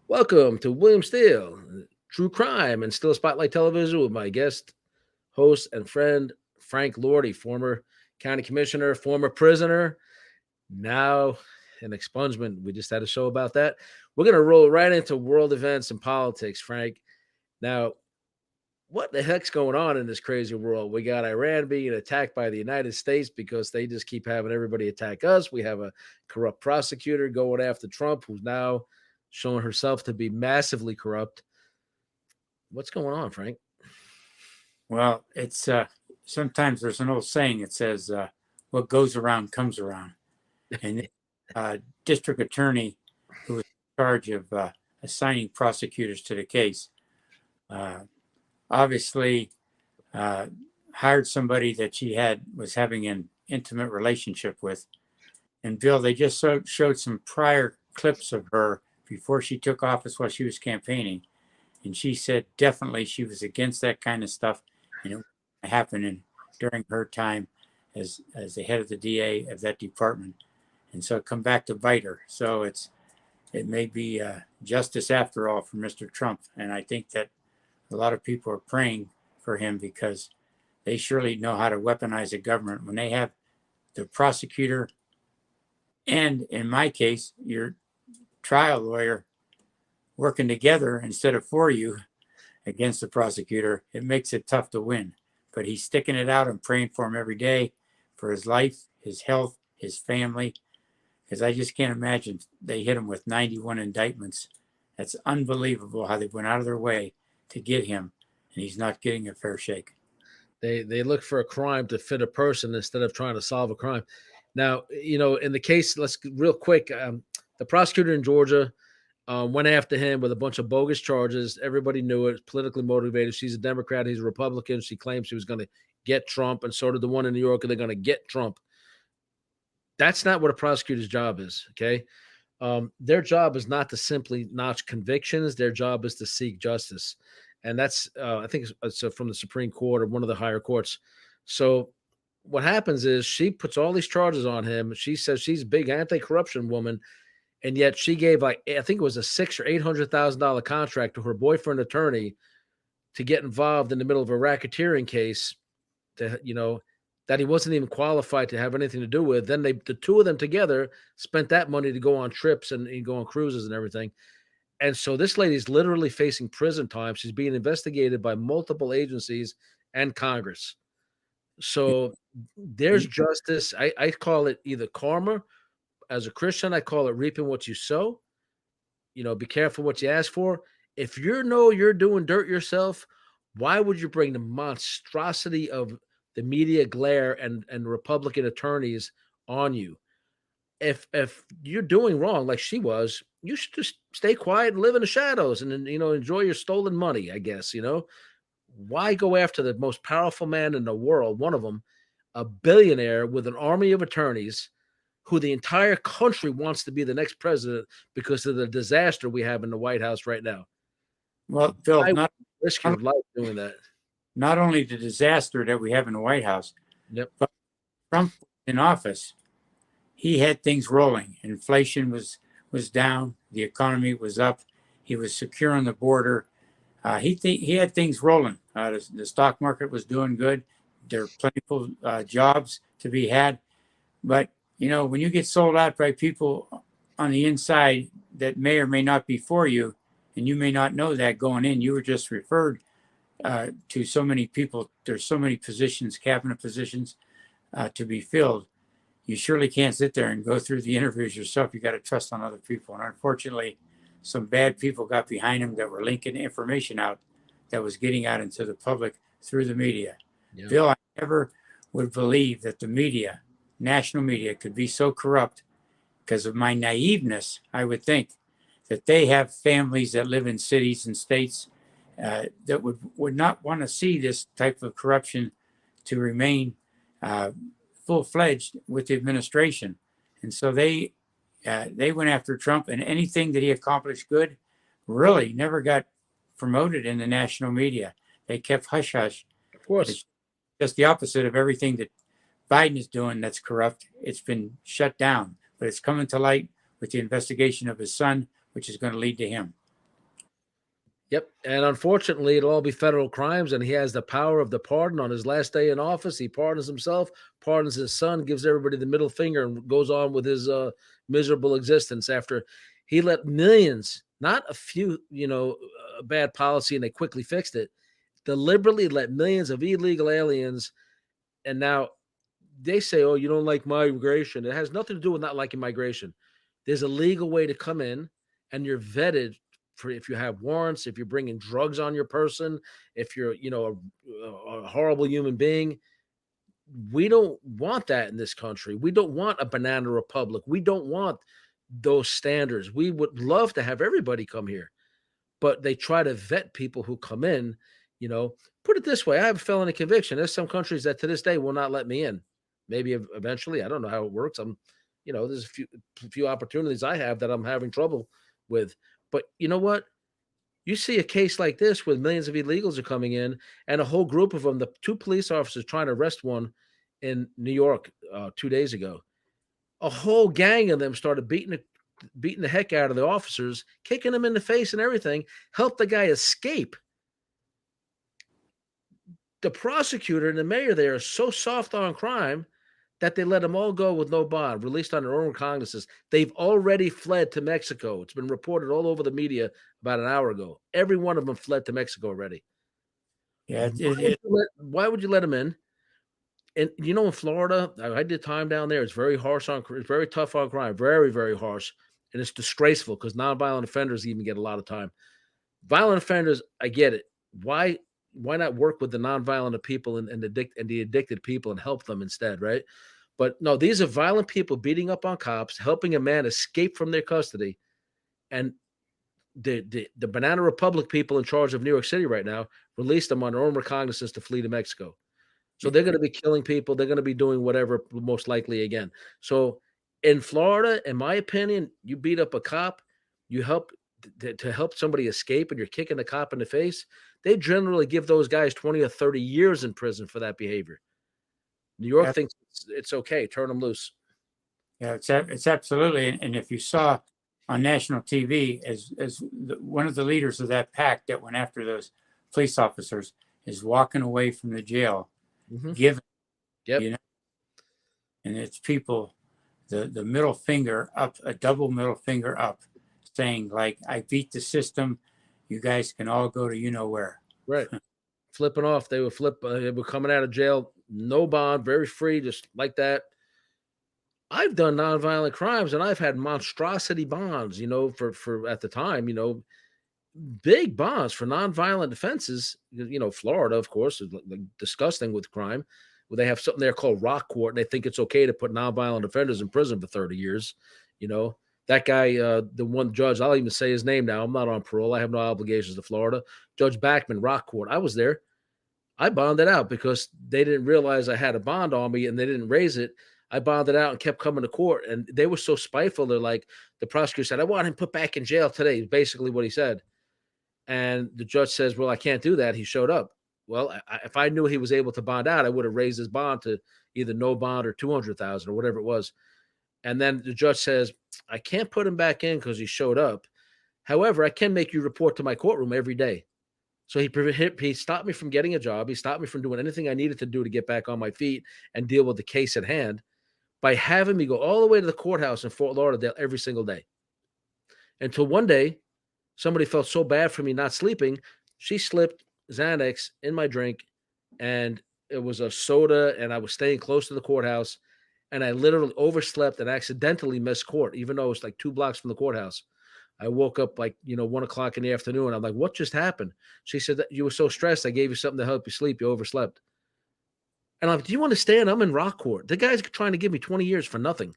Welcome to William Steele, True Crime and Still Spotlight Television with my guest, host, and friend, Frank Lordi, former county commissioner, former prisoner, now an expungement. We just had a show about that. We're going to roll right into world events and politics, Frank. Now, what the heck's going on in this crazy world? We got Iran being attacked by the United States because they just keep having everybody attack us. We have a corrupt prosecutor going after Trump, who's now showing herself to be massively corrupt. What's going on, Frank? Well, it's sometimes there's an old saying that says, "What goes around comes around," and district attorney who was in charge of assigning prosecutors to the case uh, obviously uh, hired somebody that she was having an intimate relationship with. And Bill, they just showed some prior clips of her before she took office while she was campaigning, and she said definitely she was against that kind of stuff, and it happened during her time as the head of the DA of that department, and so it come back to bite her. So it may be justice after all for Mr. Trump, and I think that a lot of people are praying for him because they surely know how to weaponize a government when they have the prosecutor and, in my case, your trial lawyer working together instead of for you against the prosecutor. It makes it tough to win. But he's sticking it out and praying for him every day for his life, his health, his family. Because I just can't imagine they hit him with 91 indictments. That's unbelievable how they went out of their way to get him, and he's not getting a fair shake. They look for a crime to fit a person instead of trying to solve a crime. Now, in the case, let's real quick. The prosecutor in Georgia went after him with a bunch of bogus charges. Everybody knew it. Politically motivated. She's a Democrat. He's a Republican. She claims she was going to get Trump, and so did the one in New York. And they're going to get Trump. That's not what a prosecutor's job is. Okay. Their job is not to simply notch convictions. Their job is to seek justice, and that's I think it's from the Supreme Court or one of the higher courts. So what happens is she puts all these charges on him. She says she's a big anti-corruption woman, and yet she gave like I think it was a $600,000 or $800,000 contract to her boyfriend attorney to get involved in the middle of a racketeering case to that he wasn't even qualified to have anything to do with. Then the two of them together spent that money to go on trips and go on cruises and everything. And so this lady's literally facing prison time. She's being investigated by multiple agencies and Congress. So there's justice. I call it either karma. As a Christian, I call it reaping what you sow. Be careful what you ask for. If you know you're doing dirt yourself, why would you bring the monstrosity of the media glare and Republican attorneys on you? If you're doing wrong like she was, you should just stay quiet and live in the shadows and then enjoy your stolen money, I guess. Why go after the most powerful man in the world, one of them, a billionaire with an army of attorneys who the entire country wants to be the next president because of the disaster we have in the White House right now? Well, Phil, I risk your life doing that. not only the disaster that we have in the White House, Yep. but Trump in office, he had things rolling. Inflation was down, the economy was up, he was securing the border. He had things rolling. The stock market was doing good. There were plentiful jobs to be had. But when you get sold out by people on the inside that may or may not be for you, and you may not know that going in, you were just referred to so many people. There's so many positions, cabinet positions, to be filled. You surely can't sit there and go through the interviews yourself. You got to trust on other people. And unfortunately, some bad people got behind him that were linking information out that was getting out into the public through the media. Yeah. Bill, I never would believe that the media, national media, could be so corrupt. Because of my naiveness, I would think that they have families that live in cities and states that would not want to see this type of corruption to remain full-fledged with the administration. And so they went after Trump, and anything that he accomplished good really never got promoted in the national media. They kept hush hush. Of course. It's just the opposite of everything that Biden is doing that's corrupt. It's been shut down, but it's coming to light with the investigation of his son, which is going to lead to him. Yep. And unfortunately, it'll all be federal crimes, and he has the power of the pardon on his last day in office. He pardons himself, pardons his son, gives everybody the middle finger, and goes on with his miserable existence after he let millions, not a few, bad policy, and they quickly fixed it, deliberately let millions of illegal aliens. And now they say, oh, you don't like migration. It has nothing to do with not liking migration. There's a legal way to come in, and you're vetted for if you have warrants, if you're bringing drugs on your person, if you're, a horrible human being. We don't want that in this country. We don't want a banana republic. We don't want those standards. We would love to have everybody come here, but they try to vet people who come in. Put it this way: I have a felony conviction. There's some countries that to this day will not let me in. Maybe eventually. I don't know how it works. There's a few opportunities I have that I'm having trouble with. But you know what? You see a case like this with millions of illegals are coming in, and a whole group of them. The two police officers trying to arrest one in New York 2 days ago. A whole gang of them started beating the heck out of the officers, kicking them in the face and everything. Helped the guy escape. The prosecutor and the mayor there are so soft on crime that they let them all go with no bond, released on their own recognizances. They've already fled to Mexico. It's been reported all over the media about an hour ago. Every one of them fled to Mexico already. Yeah, Why would you let them in? And in Florida, I did time down there. It's very harsh it's very tough on crime, very, very harsh, and it's disgraceful because nonviolent offenders even get a lot of time. Violent offenders, I get it. Why not work with the nonviolent people and the addicted people and help them instead, right? But no, these are violent people beating up on cops, helping a man escape from their custody, and the Banana Republic people in charge of New York City right now released them on their own recognizance to flee to Mexico. So they're going to be killing people. They're going to be doing whatever, most likely again. So in Florida, in my opinion, you beat up a cop, you help to help somebody escape, and you're kicking the cop in the face. They generally give those guys 20 or 30 years in prison for that behavior. New York thinks it's okay. Turn them loose. Yeah, it's absolutely. And if you saw on national TV, one of the leaders of that pack that went after those police officers is walking away from the jail, giving, Yep. And it's people, the middle finger up, a double middle finger up, saying like, I beat the system. You guys can all go to where. Right. Flipping off. They were coming out of jail, no bond, very free, just like that. I've done nonviolent crimes and I've had monstrosity bonds, for at the time, big bonds for nonviolent offenses. Florida, of course, is disgusting with crime. Well, they have something there called rock court, and they think it's okay to put nonviolent offenders in prison for 30 years. That guy, the one judge, I'll even say his name now. I'm not on parole. I have no obligations to Florida. Judge Backman, rock court. I was there. I bonded out because they didn't realize I had a bond on me and they didn't raise it. I bonded out and kept coming to court, and they were so spiteful. They're like, the prosecutor said, I want him put back in jail today, basically what he said. And the judge says, well, I can't do that. He showed up. Well, if I knew he was able to bond out, I would have raised his bond to either no bond or 200,000 or whatever it was. And then the judge says, I can't put him back in because he showed up. However, I can make you report to my courtroom every day. So he stopped me from getting a job. He stopped me from doing anything I needed to do to get back on my feet and deal with the case at hand by having me go all the way to the courthouse in Fort Lauderdale every single day. Until one day, somebody felt so bad for me not sleeping, she slipped Xanax in my drink, and it was a soda, and I was staying close to the courthouse, and I literally overslept and accidentally missed court, even though it was like 2 blocks from the courthouse. I woke up 1 o'clock in the afternoon. I'm like, what just happened? She said, that you were so stressed. I gave you something to help you sleep. You overslept. And I'm like, do you understand? I'm in rock court. The guy's trying to give me 20 years for nothing.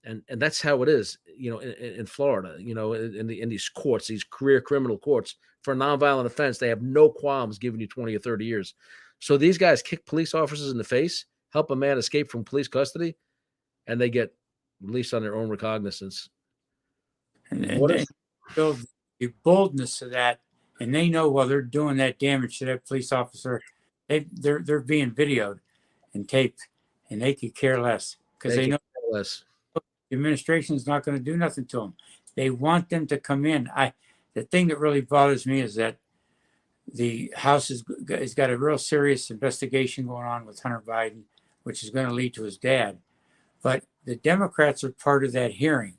And that's how it is, in Florida, in these courts, these career criminal courts for a nonviolent offense. They have no qualms giving you 20 or 30 years. So these guys kick police officers in the face, help a man escape from police custody, and they get released on their own recognizance. And build the boldness of that, and they know while they're doing that damage to that police officer, they're being videoed and taped, and they could care less because they know the administration is not going to do nothing to them. They want them to come in. the thing that really bothers me is that the House has got a real serious investigation going on with Hunter Biden, which is going to lead to his dad. But the Democrats are part of that hearing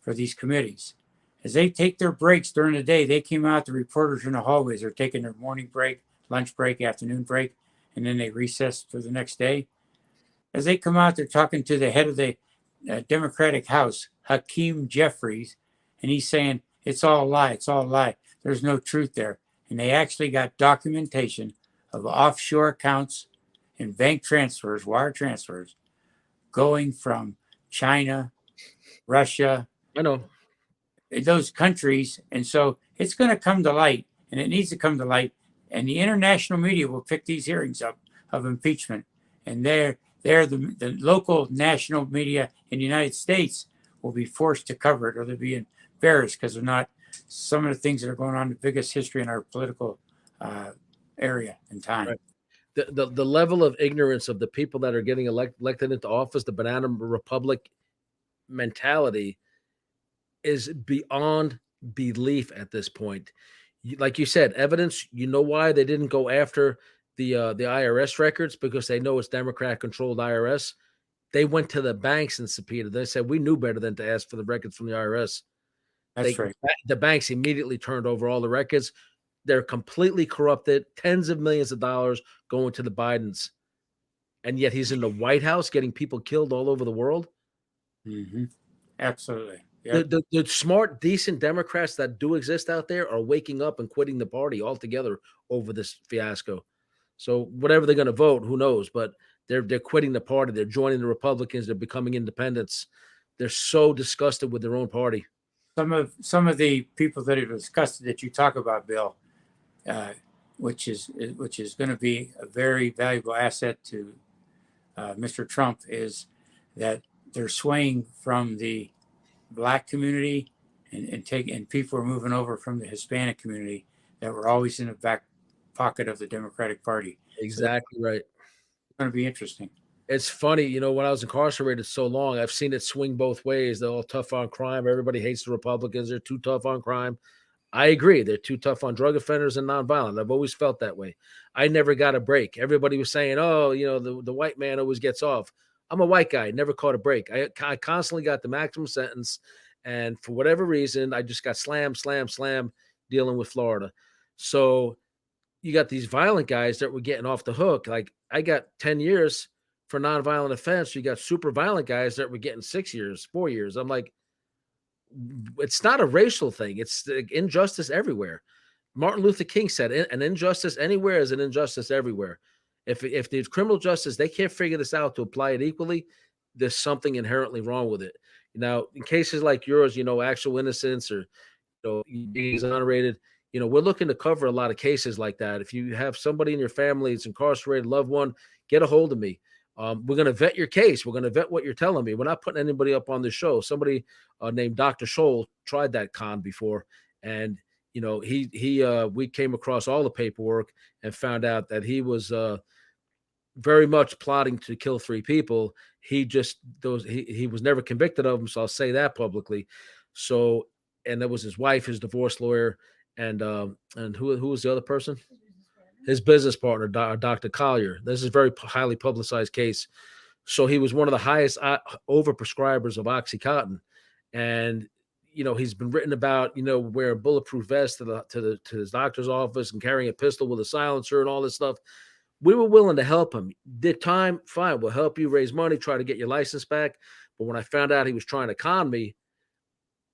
for these committees. As they take their breaks during the day, they came out, the reporters in the hallways are taking their morning break, lunch break, afternoon break, and then they recess for the next day. As they come out, they're talking to the head of the Democratic House, Hakeem Jeffries, and he's saying, it's all a lie, it's all a lie. There's no truth there. And they actually got documentation of offshore accounts and bank transfers, wire transfers, going from China, Russia, I know. those countries. And so it's going to come to light, and it needs to come to light. And the international media will pick these hearings up of impeachment. And the local national media in the United States will be forced to cover it, or they'll be embarrassed because they're not some of the things that are going on in the biggest history in our political area and time. Right. The level of ignorance of the people that are getting elected into office, the banana republic mentality, is beyond belief at this point. Like you said, evidence. You know why they didn't go after the IRS records? Because they know it's Democrat controlled IRS. They went to the banks and subpoenaed. They said we knew better than to ask for the records from the IRS. That's right. The banks immediately turned over all the records. They're completely corrupted. Tens of millions of dollars going to the Bidens, and yet he's in the White House getting people killed all over the world. Mm-hmm. Absolutely. Yep. The smart, decent Democrats that do exist out there are waking up and quitting the party altogether over this fiasco. So whatever they're going to vote, who knows? But they're quitting the party. They're joining the Republicans. They're becoming independents. They're so disgusted with their own party. Some of the people that are disgusted that you talk about, Bill, which is going to be a very valuable asset to Mr. Trump, is that they're swaying from the Black community and people are moving over from the Hispanic community that were always in the back pocket of the Democratic Party. Exactly right. It's going to be interesting. It's funny, when I was incarcerated so long, I've seen it swing both ways. They're all tough on crime. Everybody hates the Republicans. They're too tough on crime. I agree. They're too tough on drug offenders and nonviolent. I've always felt that way. I never got a break. Everybody was saying, oh, the white man always gets off. I'm a white guy, never caught a break. I constantly got the maximum sentence. And for whatever reason, I just got slam dealing with Florida. So you got these violent guys that were getting off the hook. Like I got 10 years for nonviolent offense. You got super violent guys that were getting 6 years, 4 years. I'm like, it's not a racial thing. It's injustice everywhere. Martin Luther King said, an injustice anywhere is an injustice everywhere. If there's criminal justice, they can't figure this out to apply it equally. There's something inherently wrong with it. Now, in cases like yours, actual innocence or being exonerated, we're looking to cover a lot of cases like that. If you have somebody in your family that's incarcerated, loved one, get a hold of me. We're going to vet your case. We're going to vet what you're telling me. We're not putting anybody up on the show. Somebody named Dr. Scholl tried that con before, and we came across all the paperwork and found out that he was very much plotting to kill 3 people. He was never convicted of them, so I'll say that publicly. So, and that was his wife, his divorce lawyer, and who was the other person? His business partner, Dr. Collier. This is a very highly publicized case. So he was one of the highest overprescribers of OxyContin, and he's been written about, wearing bulletproof vests to his doctor's office and carrying a pistol with a silencer and all this stuff. We were willing to help him. Did time, fine. We'll help you raise money, try to get your license back. But when I found out he was trying to con me,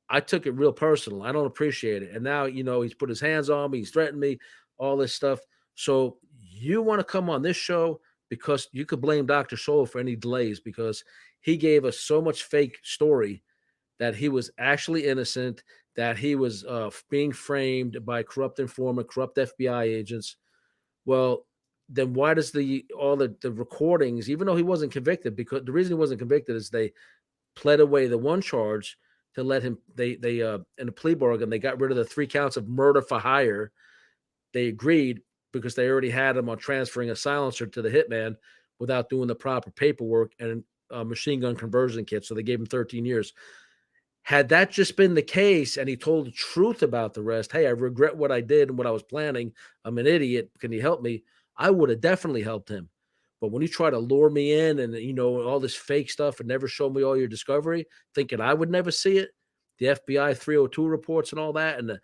I took it real personal. I don't appreciate it. And now, he's put his hands on me. He's threatened me, all this stuff. So you want to come on this show because you could blame Dr. Scholl for any delays because he gave us so much fake story that he was actually innocent, that he was being framed by corrupt informant, corrupt FBI agents. Well, then why does all the recordings, even though he wasn't convicted, because the reason he wasn't convicted is they pled away the one charge to let him, they in a plea bargain, they got rid of the 3 counts of murder for hire. They agreed because they already had him on transferring a silencer to the hitman without doing the proper paperwork and a machine gun conversion kit. So they gave him 13 years. Had that just been the case and he told the truth about the rest, hey, I regret what I did and what I was planning. I'm an idiot. Can you help me? I would have definitely helped him. But when you try to lure me in and, all this fake stuff and never show me all your discovery, thinking I would never see it, the FBI 302 reports and all that, and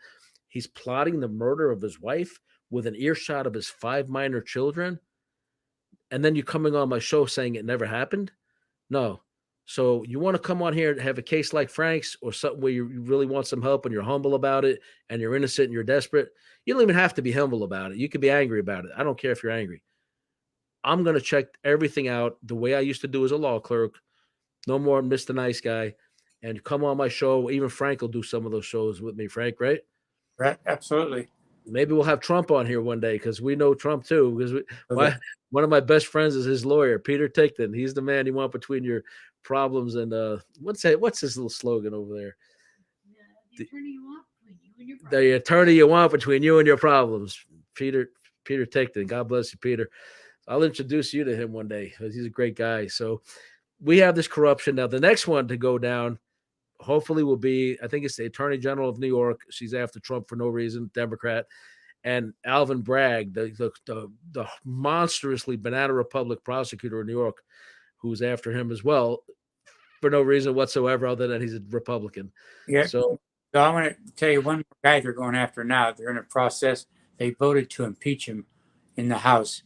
he's plotting the murder of his wife with an earshot of his 5 minor children, and then you coming on my show saying it never happened? No. So you want to come on here and have a case like Frank's or something where you really want some help and you're humble about it and you're innocent and you're desperate. You don't even have to be humble about it. You can be angry about it. I don't care if you're angry. I'm going to check everything out the way I used to do as a law clerk. No more Mr. Nice Guy. And come on my show. Even Frank will do some of those shows with me, Frank, right? Right. Absolutely. Maybe we'll have Trump on here one day because we know Trump too. Because one of my best friends is his lawyer, Peter Tickton. He's the man you want between your problems and what's his little slogan over there? The attorney you want between you and your problems. The attorney you want between you and your problems, Peter Tickton. God bless you, Peter. I'll introduce you to him one day because he's a great guy. So we have this corruption now. The next one to go down, hopefully, will be, I think it's the Attorney General of New York. She's after Trump for no reason, Democrat. And Alvin Bragg, the monstrously Banana Republic prosecutor in New York, who's after him as well for no reason whatsoever other than he's a Republican. Yeah. So I want to tell you one more guy they're going after now. They're in a process. They voted to impeach him in the House.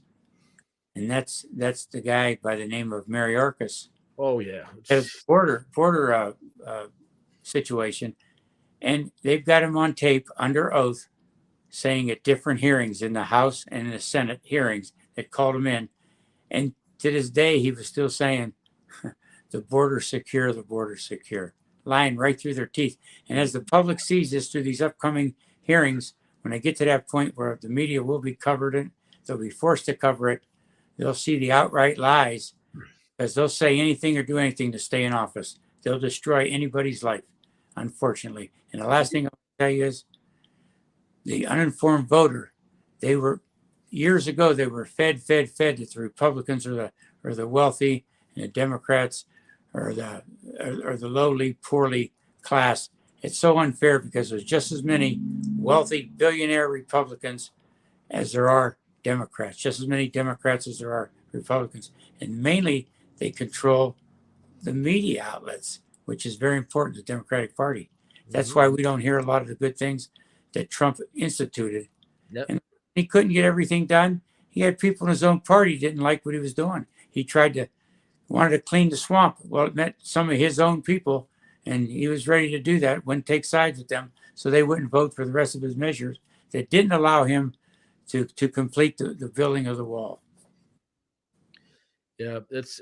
And that's the guy by the name of Mayorkas. Oh, yeah. It's border situation. And they've got him on tape under oath saying at different hearings in the House and in the Senate hearings that called him in. And to this day, he was still saying, the border's secure, the border's secure, lying right through their teeth. And as the public sees this through these upcoming hearings, when they get to that point where the media will be covered it, they'll be forced to cover it, they'll see the outright lies because they'll say anything or do anything to stay in office. They'll destroy anybody's life, unfortunately. And the last thing I'll tell you is the uninformed voter, they were, years ago, they were fed that the Republicans are the wealthy and the Democrats are the lowly, poorly class. It's so unfair because there's just as many wealthy billionaire Republicans as there are Democrats, just as many Democrats as there are Republicans. And mainly they control the media outlets, which is very important to the Democratic Party. That's why we don't hear a lot of the good things that Trump instituted. Yep. And he couldn't get everything done. He had people in his own party didn't like what he was doing. He wanted to clean the swamp. Well, it met some of his own people, and he was ready to do that, wouldn't take sides with them, so they wouldn't vote for the rest of his measures that didn't allow him to complete the building of the wall. Yeah, it's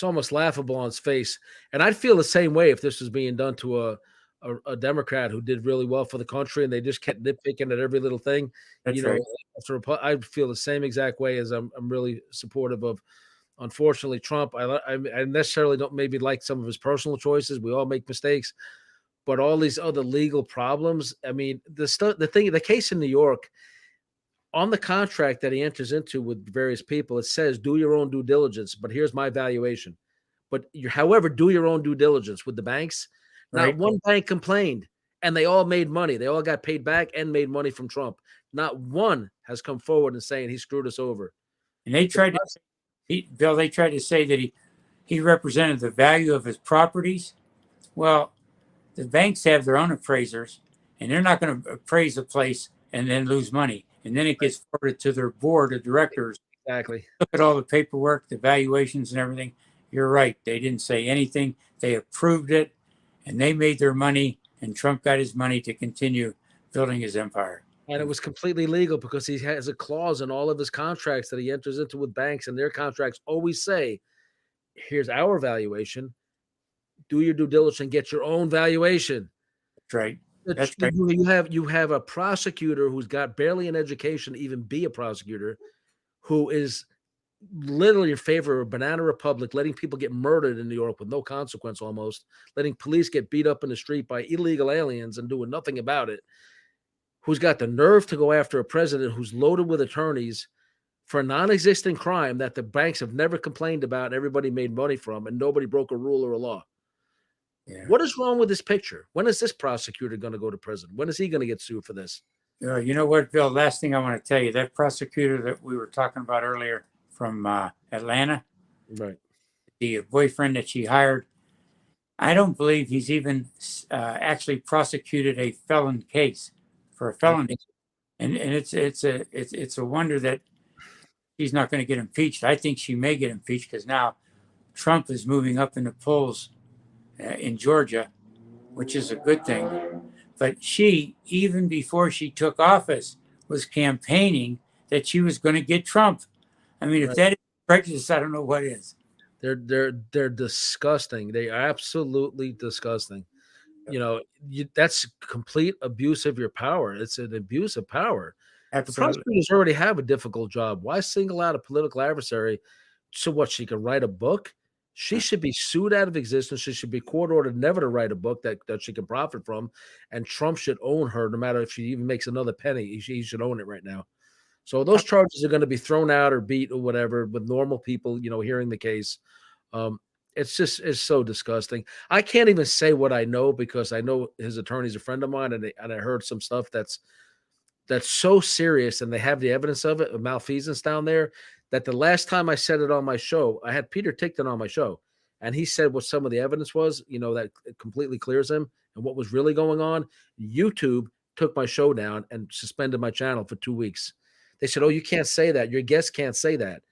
almost laughable on its face, and I'd feel the same way if this was being done to a Democrat who did really well for the country, and they just kept nitpicking at every little thing. That's right. I'd feel the same exact way as I'm really supportive of. Unfortunately, Trump. I necessarily don't maybe like some of his personal choices. We all make mistakes, but all these other legal problems. I mean, the case in New York. On the contract that he enters into with various people, it says do your own due diligence, but here's my valuation. But however, do your own due diligence with the banks. Right. Not one bank complained, and they all made money. They all got paid back and made money from Trump. Not one has come forward and saying he screwed us over. And they tried to say that he represented the value of his properties. Well, the banks have their own appraisers, and they're not going to appraise a place and then lose money. And then it gets forwarded to their board of directors. Exactly. Look at all the paperwork, the valuations and everything. You're right. They didn't say anything. They approved it, and they made their money, and Trump got his money to continue building his empire. And it was completely legal because he has a clause in all of his contracts that he enters into with banks, and their contracts always say, here's our valuation. Do your due diligence and get your own valuation. That's right. That's right. You have a prosecutor who's got barely an education to even be a prosecutor, who is literally in favor of a banana republic, letting people get murdered in New York with no consequence almost, letting police get beat up in the street by illegal aliens and doing nothing about it, who's got the nerve to go after a president who's loaded with attorneys for a non-existent crime that the banks have never complained about and everybody made money from, and nobody broke a rule or a law. Yeah. What is wrong with this picture? When is this prosecutor going to go to prison? When is he going to get sued for this? You know what, Bill? Last thing I want to tell you, that prosecutor that we were talking about earlier from Atlanta, Right. the boyfriend that she hired, I don't believe he's even actually prosecuted a felon case for a felony, and it's a wonder that she's not going to get impeached. I think she may get impeached because now Trump is moving up in the polls in Georgia, which is a good thing. But she, even before she took office, was campaigning that she was going to get Trump. I mean, if Right. that is prejudice, I don't know what is. They're disgusting. They are absolutely disgusting. You know, that's complete abuse of your power. It's an abuse of power. The Absolutely. prosecutors already have a difficult job. Why single out a political adversary so what she could write a book? She should be sued out of existence. She should be court ordered never to write a book that she can profit from. And Trump should own her no matter if she even makes another penny. He should own it right now. So those charges are going to be thrown out or beat or whatever with normal people, hearing the case. Um, it's so disgusting. I can't even say what I know because I know his attorney's a friend of mine, and I heard some stuff that's so serious, and they have the evidence of it, of malfeasance down there, that the last time I said it on my show, I had Peter Tickton on my show, and he said what some of the evidence was, that it completely clears him and what was really going on. YouTube took my show down and suspended my channel for 2 weeks. They said, "Oh, you can't say that. Your guest can't say that."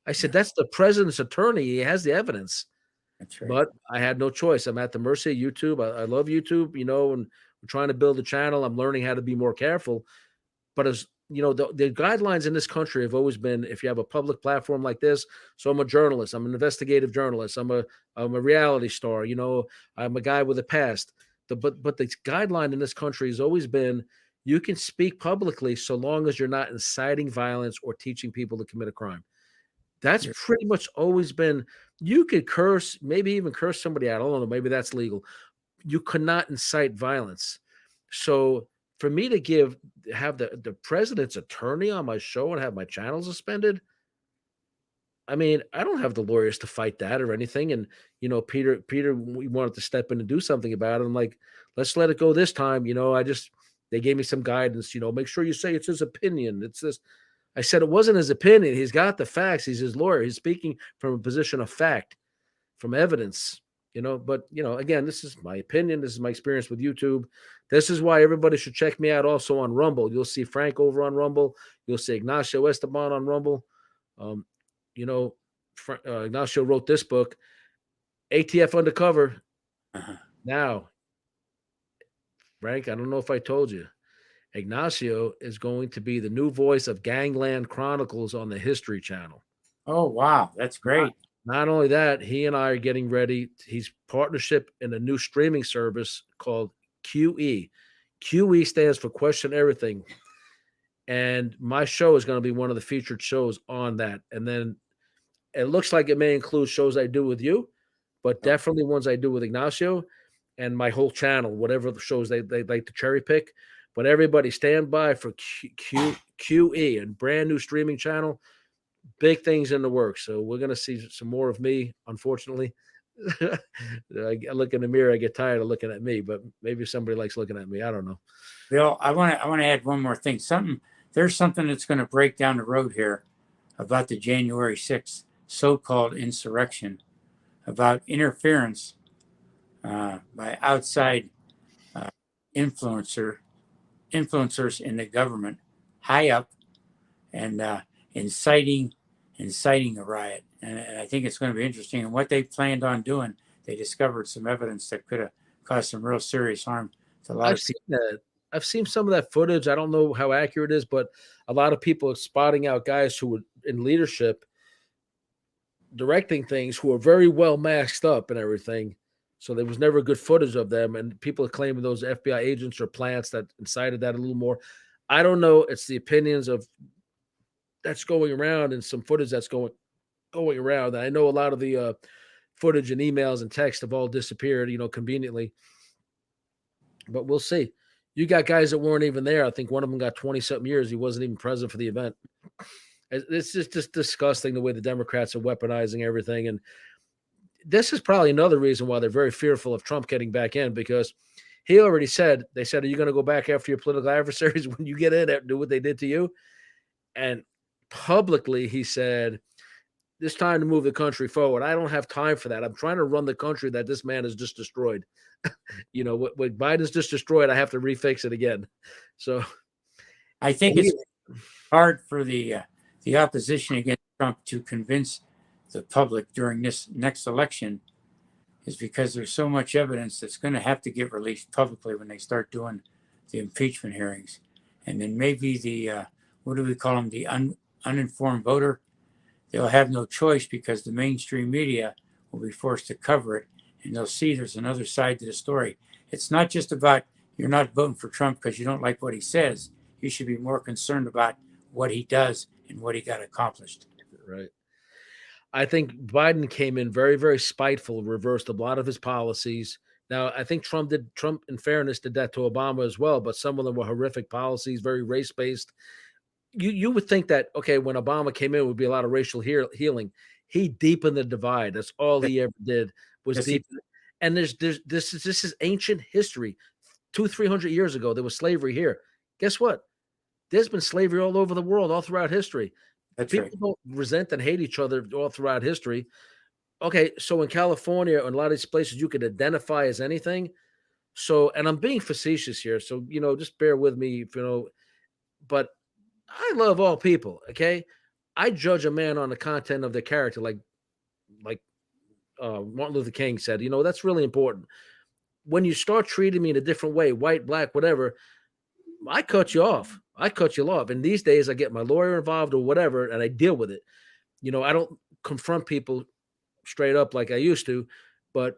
I said, "That's the president's attorney. He has the evidence." That's right. But I had no choice. I'm at the mercy of YouTube. I love YouTube, and we're trying to build a channel. I'm learning how to be more careful. But as the guidelines in this country have always been, if you have a public platform like this, so I'm a journalist, I'm an investigative journalist, I'm a reality star, I'm a guy with a past. But the guideline in this country has always been you can speak publicly so long as you're not inciting violence or teaching people to commit a crime. That's pretty much always been. You could curse, maybe even curse somebody out. I don't know, maybe that's legal. You could not incite violence. So for me to have the president's attorney on my show and have my channel suspended, I mean, I don't have the lawyers to fight that or anything. And Peter, we wanted to step in and do something about it. I'm like, let's let it go this time. They gave me some guidance. Make sure you say it's his opinion. It's this. I said it wasn't his opinion. He's got the facts. He's his lawyer. He's speaking from a position of fact, from evidence. But again, this is my opinion. This is my experience with YouTube. This is why everybody should check me out also on Rumble. You'll see Frank over on Rumble. You'll see Ignacio Esteban on Rumble. Ignacio wrote this book, ATF Undercover. Uh-huh. Now, Frank, I don't know if I told you, Ignacio is going to be the new voice of Gangland Chronicles on the History Channel. Oh, wow. That's great. Not only that, he and I are getting ready. He's partnership in a new streaming service called QE. QE stands for Question Everything. And my show is going to be one of the featured shows on that. And then it looks like it may include shows I do with you, but definitely ones I do with Ignacio and my whole channel, whatever the shows they like to cherry pick. But everybody stand by for QE, and brand new streaming channel. Big things in the works. So we're going to see some more of me, unfortunately. I look in the mirror, I get tired of looking at me, but maybe somebody likes looking at me. I don't know. Bill, I want to add one more thing. There's something that's going to break down the road here about the January 6th so-called insurrection, about interference by outside influencers in the government, high up, and inciting a riot. And I think it's going to be interesting. And what they planned on doing, they discovered some evidence that could have caused some real serious harm to a lot of people. Seen that. I've seen some of that footage. I don't know how accurate it is, but a lot of people are spotting out guys who were in leadership directing things who are very well masked up and everything. So there was never good footage of them. And people are claiming those FBI agents or plants that incited that a little more. I don't know. It's the opinions of that's going around and some footage that's going around. And I know a lot of the footage and emails and text have all disappeared, conveniently. But we'll see. You got guys that weren't even there. I think one of them got 20-something years. He wasn't even present for the event. It's just disgusting the way the Democrats are weaponizing everything. And this is probably another reason why they're very fearful of Trump getting back in, because he already said, they said, are you going to go back after your political adversaries when you get in and do what they did to you? And publicly, he said, it's time to move the country forward. I don't have time for that. I'm trying to run the country that this man has just destroyed. What Biden's just destroyed, I have to refix it again. So I think it's hard for the opposition against Trump to convince the public during this next election, is because there's so much evidence that's going to have to get released publicly when they start doing the impeachment hearings. And then maybe the, what do we call them, the uninformed voter, they'll have no choice because the mainstream media will be forced to cover it, and they'll see there's another side to the story. It's not just about you're not voting for Trump because you don't like what he says. You should be more concerned about what he does and what he got accomplished. Right. I think Biden came in very, very spiteful, reversed a lot of his policies. Now, I think Trump, in fairness, did that to Obama as well, but some of them were horrific policies, very race-based. You would think that, okay, when Obama came in, would be a lot of racial healing. He deepened the divide. That's all he ever did, was Yes, deep. And this is ancient history. 200-300 years ago, there was slavery here. Guess what? There's been slavery all over the world, all throughout history. That's People right. don't resent and hate each other all throughout history. Okay, so in California and a lot of these places, you could identify as anything. So, and I'm being facetious here, so just bear with me, but I love all people. Okay, I judge a man on the content of their character, like Martin Luther King said. That's really important. When you start treating me in a different way, white, black, whatever, I cut you off. I cut you off. And these days, I get my lawyer involved or whatever, and I deal with it. I don't confront people straight up like I used to, but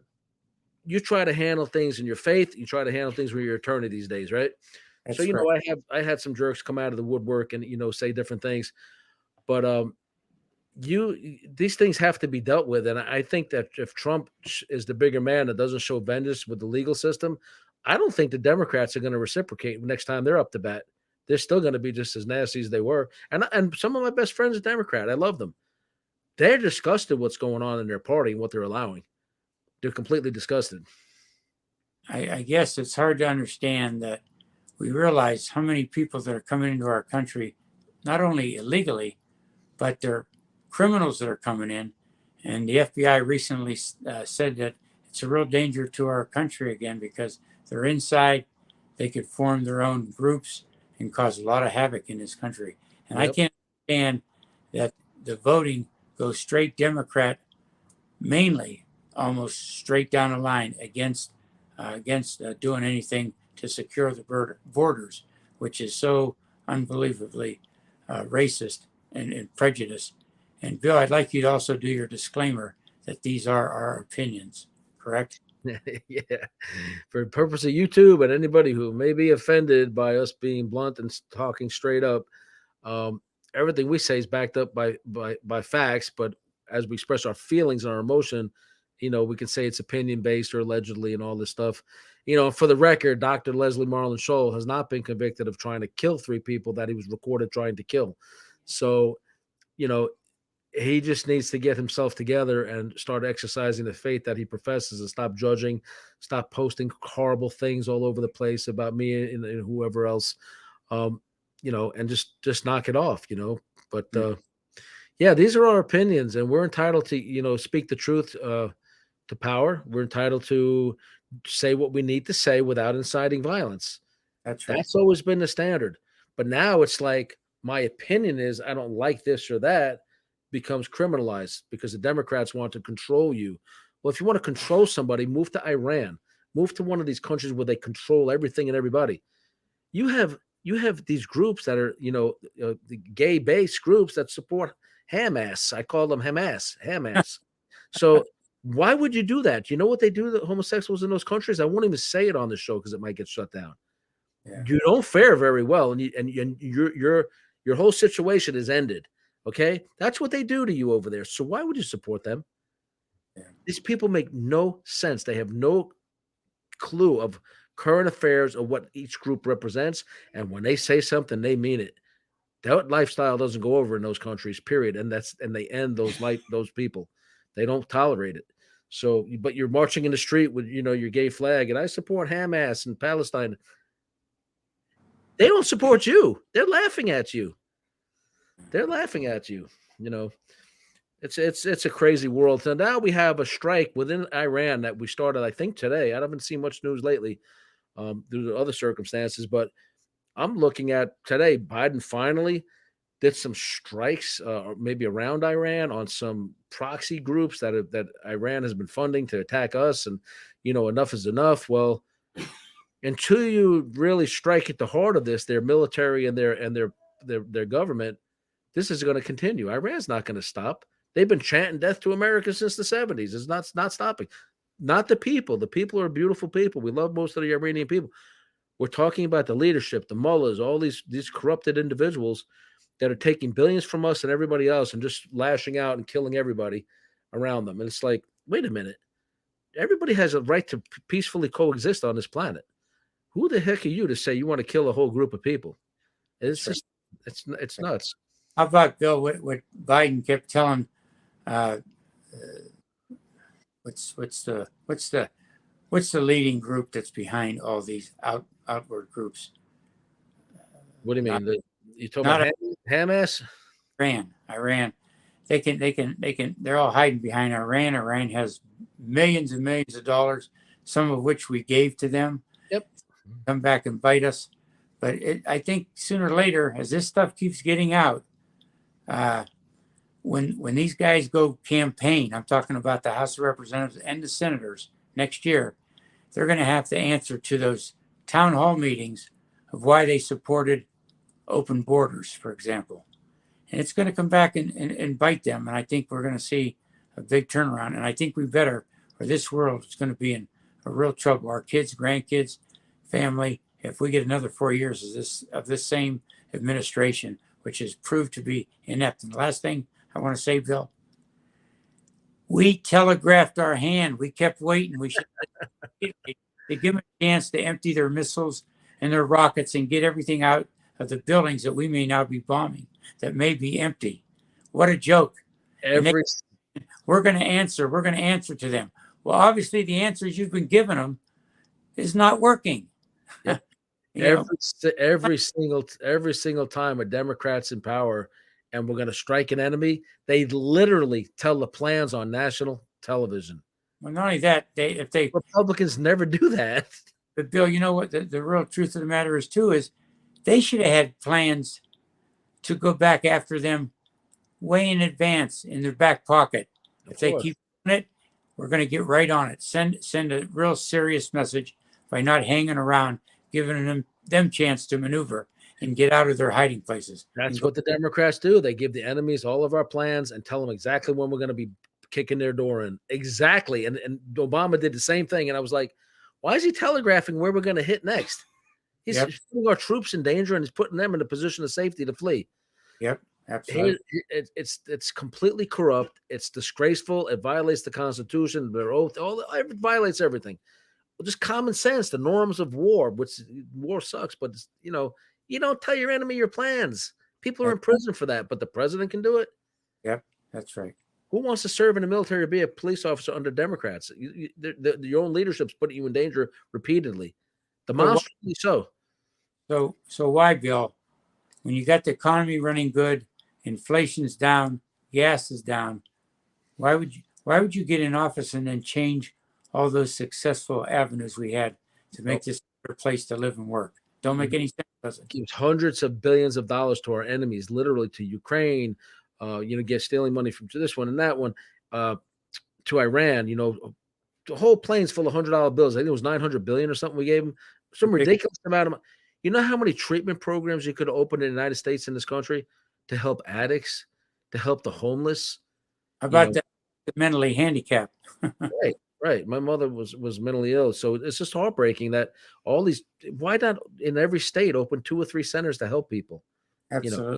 you try to handle things in your faith. You try to handle things with your attorney these days, right? That's So, correct. I had some jerks come out of the woodwork and, say different things, but these things have to be dealt with. And I think that if Trump is the bigger man that doesn't show vengeance with the legal system, I don't think the Democrats are going to reciprocate next time they're up to bat. They're still going to be just as nasty as they were. And some of my best friends are Democrat. I love them. They're disgusted what's going on in their party and what they're allowing. They're completely disgusted. I guess it's hard to understand that we realize how many people that are coming into our country, not only illegally, but they're criminals that are coming in. And the FBI recently said that it's a real danger to our country again because they're inside. They could form their own groups and cause a lot of havoc in this country. And I Yep. can't understand that the voting goes straight Democrat, mainly almost straight down the line against doing anything to secure the borders, which is so unbelievably racist and prejudiced. And Bill, I'd like you to also do your disclaimer that these are our opinions, correct? Yeah. For the purpose of YouTube and anybody who may be offended by us being blunt and talking straight up, everything we say is backed up by facts. But as we express our feelings and our emotion, we can say it's opinion based or allegedly and all this stuff. For the record, Dr. Leslie Marlin Scholl has not been convicted of trying to kill 3 people that he was recorded trying to kill. So, he just needs to get himself together and start exercising the faith that he professes and stop judging, stop posting horrible things all over the place about me and whoever else, and just knock it off, But yeah, these are our opinions, and we're entitled to, speak the truth to power. We're entitled to say what we need to say without inciting violence. That's right. That's always been the standard. But now it's like my opinion is I don't like this or that becomes criminalized because the Democrats want to control you. Well, if you want to control somebody, move to Iran, move to one of these countries where they control everything and everybody. You have these groups that are, the gay-based groups that support Hamas. I call them Hamas. So why would you do that? You know what they do to homosexuals in those countries? I won't even say it on the show because it might get shut down. Yeah. You don't fare very well, and your whole situation is ended. Okay, that's what they do to you over there. So why would you support them? Yeah. These people make no sense. They have no clue of current affairs or what each group represents. And when they say something, they mean it. That lifestyle doesn't go over in those countries, period. And they end those people. They don't tolerate it. So, but you're marching in the street with, your gay flag, and I support Hamas and Palestine. They don't support you. They're laughing at you. They're laughing at you. It's a crazy world. So now we have a strike within Iran that we started, I think, today. I haven't seen much news lately due to other circumstances, but I'm looking at today. Biden finally did some strikes, maybe around Iran on some proxy groups that Iran has been funding to attack us, and enough is enough. Well, until you really strike at the heart of this, their military and their government, this is going to continue. Iran's not going to stop. They've been chanting death to America since the 70s. It's not stopping. Not the people. The people are beautiful people. We love most of the Iranian people. We're talking about the leadership, the mullahs, all these corrupted individuals that are taking billions from us and everybody else and just lashing out and killing everybody around them. And it's like, wait a minute. Everybody has a right to peacefully coexist on this planet. Who the heck are you to say you want to kill a whole group of people? It's just, it's nuts. How about, Bill, what Biden kept telling, what's the leading group that's behind all these outward groups? What do you mean? You talking about Hamas? Iran. They're all hiding behind Iran. Iran has millions and millions of dollars, some of which we gave to them. Yep. Come back and bite us. But I think sooner or later, as this stuff keeps getting out, when these guys go campaign, I'm talking about the House of Representatives and the senators next year, they're going to have to answer to those town hall meetings of why they supported open borders, for example. And it's going to come back and bite them. And I think we're going to see a big turnaround. And I think we better, or this world is going to be in a real trouble. Our kids, grandkids, family, if we get another 4 years of this same administration, which has proved to be inept. And the last thing I want to say, Bill, we telegraphed our hand. We kept waiting. They give them a chance to empty their missiles and their rockets and get everything out of the buildings that we may now be bombing, that may be empty. What a joke. We're going to answer. We're going to answer to them. Well, obviously, the answers you've been giving them is not working. Yeah. Every single time a Democrat's in power and we're going to strike an enemy, they literally tell the plans on national television. Well, not only that, Republicans never do that. But Bill, you know what the real truth of the matter is too is they should have had plans to go back after them way in advance in their back pocket. If they keep doing it, we're going to get right on it. Send a real serious message by not hanging around, giving them chance to maneuver and get out of their hiding places. That's what the Democrats do. They give the enemies all of our plans and tell them exactly when we're going to be kicking their door in. Exactly. And Obama did the same thing. And I was like, why is he telegraphing where we're going to hit next? He's putting our troops in danger and he's putting them in a position of safety to flee. Yep, absolutely. It's completely corrupt. It's disgraceful. It violates the Constitution, their oath. It violates everything. Well, just common sense, the norms of war, which war sucks, but you don't tell your enemy your plans. People are in prison for that, but the president can do it. Yep, that's right. Who wants to serve in the military or be a police officer under Democrats? Your own leadership's putting you in danger repeatedly. Demonstrably so. So why, Bill? When you got the economy running good, inflation's down, gas is down, why would you get in office and then change all those successful avenues we had to make this a place to live and work? Don't make any sense, does it? Gives hundreds of billions of dollars to our enemies, literally to Ukraine. Get stealing money from this one and that one, to Iran. The whole plane's full of $100 bills. I think it was $900 billion or something we gave them. Some ridiculous amount of money. You know how many treatment programs you could have opened in the United States in this country to help addicts, to help the homeless? How about the mentally handicapped? Right. My mother was mentally ill. So it's just heartbreaking that all these, why not in every state open 2 or 3 centers to help people? Absolutely.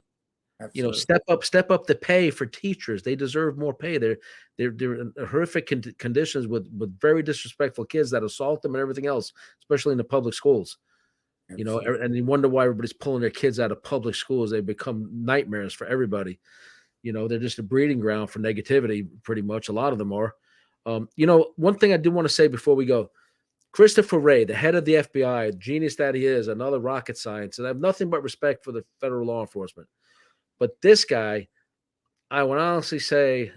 Absolutely. Step up the pay for teachers. They deserve more pay. They're in horrific conditions with very disrespectful kids that assault them and everything else, especially in the public schools. Absolutely. And you wonder why everybody's pulling their kids out of public schools. They become nightmares for everybody. They're just a breeding ground for negativity, pretty much. A lot of them are. One thing I do want to say before we go, Christopher Wray, the head of the FBI, genius that he is, another rocket science, and I have nothing but respect for the federal law enforcement. But this guy, I would honestly say,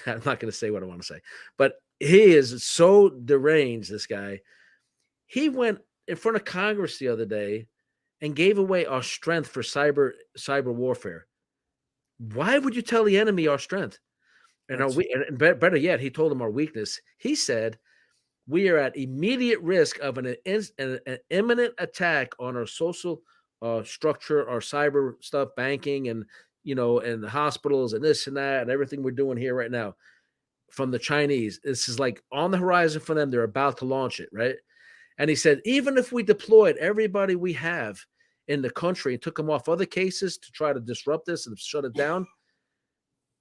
I'm not going to say what I want to say, but he is so deranged, this guy. He went in front of Congress the other day and gave away our strength for cyber warfare. Why would you tell the enemy our strength? And better yet, he told them our weakness. He said, we are at immediate risk of an imminent attack on our social structure, our cyber stuff, banking, and and the hospitals and this and that and everything we're doing here right now from the Chinese. This is like on the horizon for them. They're about to launch it, right? And he said, even if we deployed everybody we have in the country and took them off other cases to try to disrupt this and shut it down,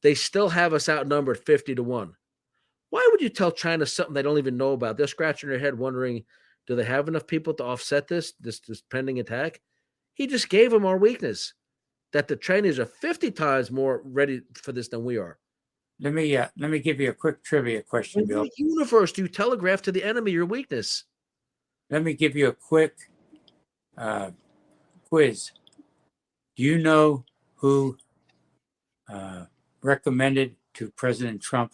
they still have us outnumbered 50-1. Why would you tell China something they don't even know about? They're scratching their head wondering, do they have enough people to offset this pending attack? He just gave them our weakness, that the Chinese are 50 times more ready for this than we are. Let me give you a quick trivia question, In Bill. what universe do you telegraph to the enemy your weakness? Let me give you a quick quiz. Do you know who recommended to President Trump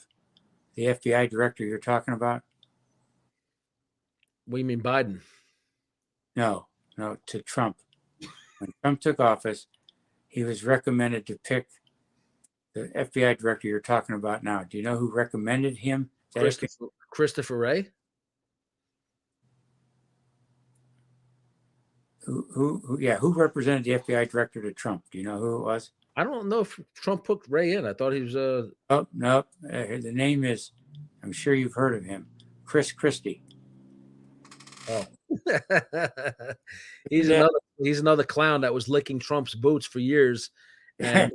the FBI director you're talking about? What do you mean, Biden? No, to Trump. When Trump took office, he was recommended to pick the FBI director you're talking about now. Do you know who recommended him? Christopher Wray? Who represented the FBI director to Trump? Do you know who it was? I don't know if Trump put Wray in. I thought he was Oh, no. The name is, I'm sure you've heard of him, Chris Christie. Oh. He's another clown that was licking Trump's boots for years. And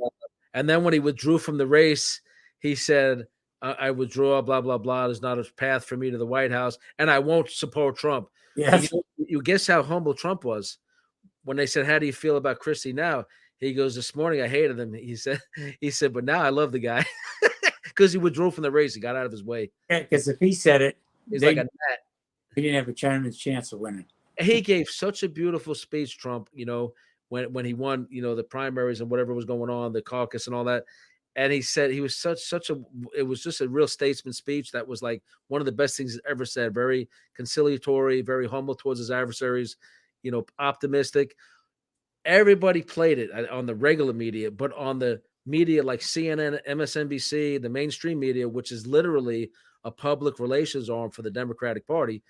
then when he withdrew from the race, he said, I withdraw, blah, blah, blah. There's not a path for me to the White House, and I won't support Trump. Yes. You guess how humble Trump was when they said, how do you feel about Christie now? He goes, this morning I hated him. He said, but now I love the guy because he withdrew from the race. He got out of his way. Yeah, because if he said it, he's like a gnat. He didn't have a Chinaman's chance of winning. He gave such a beautiful speech, Trump, when he won, the primaries and whatever was going on, the caucus and all that. And he said he was it was just a real statesman speech that was like one of the best things he's ever said. Very conciliatory, very humble towards his adversaries, optimistic. Everybody played it on the regular media, but on the media like CNN, MSNBC, the mainstream media, which is literally a public relations arm for the Democratic Party,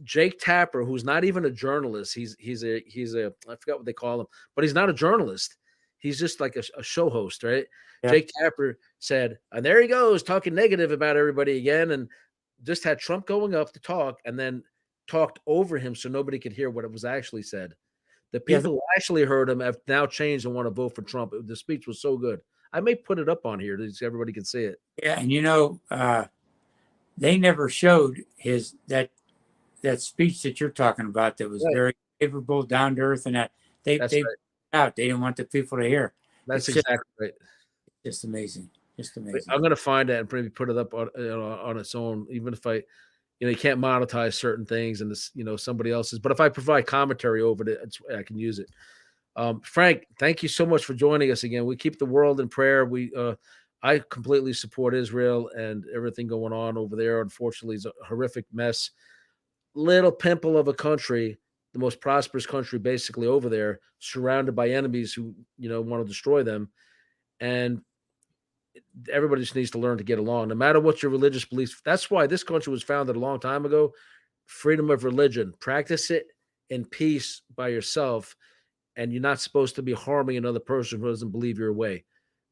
Jake Tapper, who's not even a journalist, he's a I forgot what they call him, but he's not a journalist. He's just like a show host, right? Yeah. Jake Tapper said, and there he goes talking negative about everybody again, and just had Trump going up to talk and then talked over him so nobody could hear what it was actually said. The people who actually heard him have now changed and want to vote for Trump. The speech was so good. I may put it up on here so everybody can see it. Yeah, and they never showed that speech that you're talking about that was very favorable, down to earth, and that they out. They didn't want the people to hear. That's exactly right. Just amazing. Just amazing. I'm going to find that and maybe put it up on its own, even if I, you can't monetize certain things and this, somebody else's. But if I provide commentary over it, I can use it. Frank, thank you so much for joining us again. We keep the world in prayer. I completely support Israel and everything going on over there. Unfortunately, it's a horrific mess. Little pimple of a country, the most prosperous country basically over there, surrounded by enemies who, want to destroy them. And everybody just needs to learn to get along, no matter what your religious beliefs. That's why this country was founded a long time ago. Freedom of religion. Practice it in peace by yourself, and you're not supposed to be harming another person who doesn't believe your way.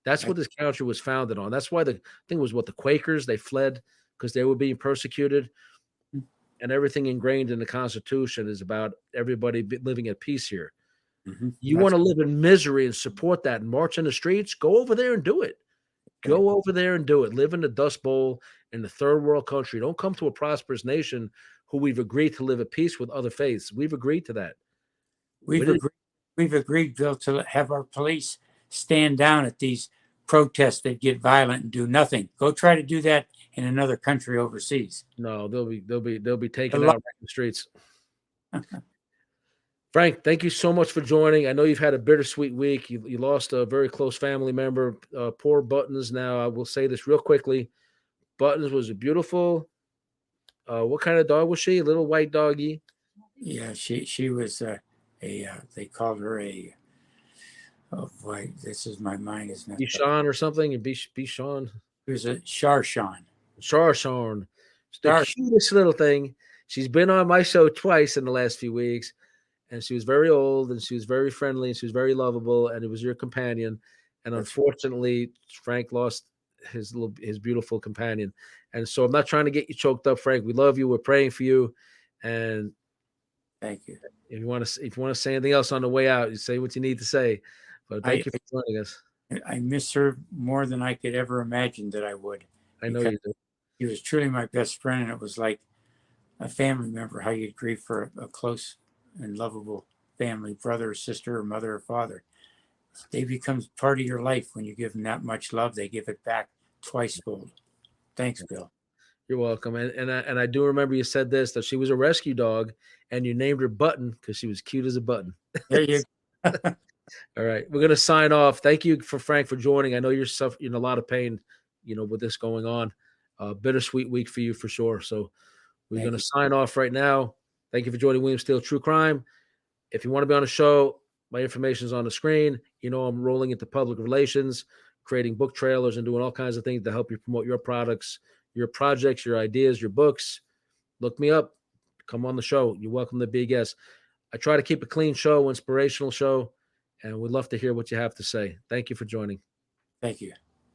That's what this country was founded on. That's why the thing was the Quakers, they fled because they were being persecuted. And everything ingrained in the Constitution is about everybody living at peace here. Mm-hmm. You want to live in misery and support that and march in the streets? Go over there and do it. Go over there and do it. Live in the Dust Bowl in the third world country. Don't come to a prosperous nation who we've agreed to live at peace with other faiths. We've agreed to that. We've agreed, Bill, to have our police stand down at these protest, they'd get violent and do nothing. Go try to do that in another country overseas. No, they'll be taken Good out luck. right in the streets. Frank, thank you so much for joining. I know you've had a bittersweet week. You lost a very close family member. Poor Buttons. Now, I will say this real quickly. Buttons was a beautiful. What kind of dog was she? A little white doggy. Yeah, she was they called her a, oh boy, this is, my mind is not. Bichon or something. And Bichon. It was a Sharshan. Charsharn. The Char- cutest little thing. She's been on my show twice in the last few weeks. And she was very old, and she was very friendly, and she was very lovable, and it was your companion. And unfortunately, Frank lost his beautiful companion. And so I'm not trying to get you choked up, Frank. We love you. We're praying for you. And Thank you. if you want to say anything else on the way out, you say what you need to say. But thank you for joining us. I miss her more than I could ever imagine that I would. I know you do. He was truly my best friend, and it was like a family member, how you'd grieve for a close and lovable family, brother or sister or mother or father. They become part of your life. When you give them that much love, they give it back twice fold. Thanks, Bill. You're welcome. And I do remember you said this, that she was a rescue dog, and you named her Button because she was cute as a button. There you go. All right, we're gonna sign off. Thank you for Frank for joining. I know you're suffering in a lot of pain, with this going on. Bittersweet week for you for sure. So we're gonna sign off right now. Thank you for joining William Steele True Crime. If you want to be on the show, my information is on the screen. I'm rolling into public relations, creating book trailers, and doing all kinds of things to help you promote your products, your projects, your ideas, your books. Look me up. Come on the show. You're welcome to be a guest. I try to keep a clean show, inspirational show, and we'd love to hear what you have to say. Thank you for joining. Thank you.